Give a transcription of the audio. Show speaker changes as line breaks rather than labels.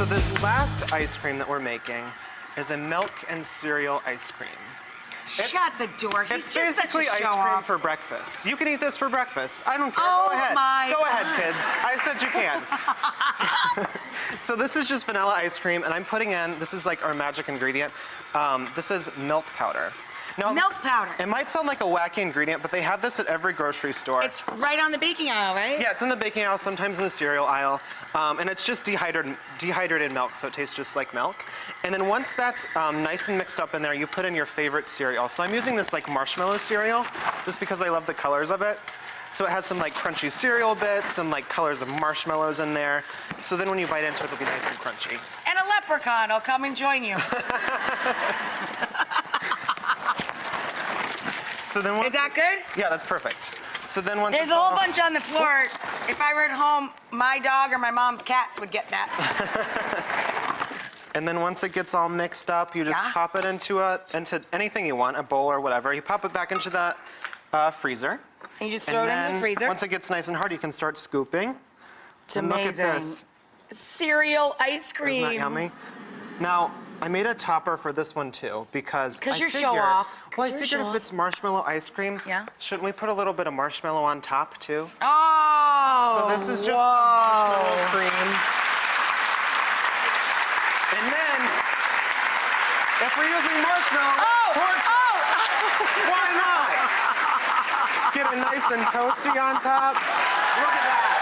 this last ice cream that we're making is a milk and cereal ice cream.
Shut the door. He's
It's
just such a
basically ice cream
show-off.
for breakfast. You can eat this for breakfast. I don't care.
Oh
Go ahead.
my
Go
God.
ahead, kids. I said you can. So this is just vanilla ice cream, and I'm putting in, this is like our magic ingredient. This is milk powder. Now,
Milk powder.
It might sound like a wacky ingredient, but they have this at every grocery store.
It's right on the baking aisle, right?
Yeah, it's in the baking aisle, sometimes in the cereal aisle. And it's just dehydrated milk, so it tastes just like milk. And then once that's nice and mixed up in there, you put in your favorite cereal. So I'm using this like marshmallow cereal, just because I love the colors of it. So it has some like crunchy cereal bits, some like colors of marshmallows in there. So then when you bite into it, it'll be nice and crunchy.
And a leprechaun will come and join you.
So then once
Is that good?
Yeah, that's perfect. So then once
There's
it's
a whole
all-
bunch on the floor.
Oops.
If I were at home, my dog or my mom's cats would get that.
And then once it gets all mixed up, you just
Yeah.
pop it into anything you want, a bowl or whatever. You pop it back into the freezer.
And you just throw it in the freezer.
Once it gets nice and hard, you can start scooping.
It's
And
amazing.
Look at this.
Cereal ice cream.
Isn't that yummy? Now, I made a topper for this one too because I
you're
figured,
show off. 'Cause
Well, I
you're
figured
show
if it's marshmallow ice cream,
Yeah.
shouldn't we put a little bit of marshmallow on top too?
Oh.
So this is just
whoa.
marshmallow cream. And then, if we're using marshmallow, why not? Get it nice and toasty on top. Look at that.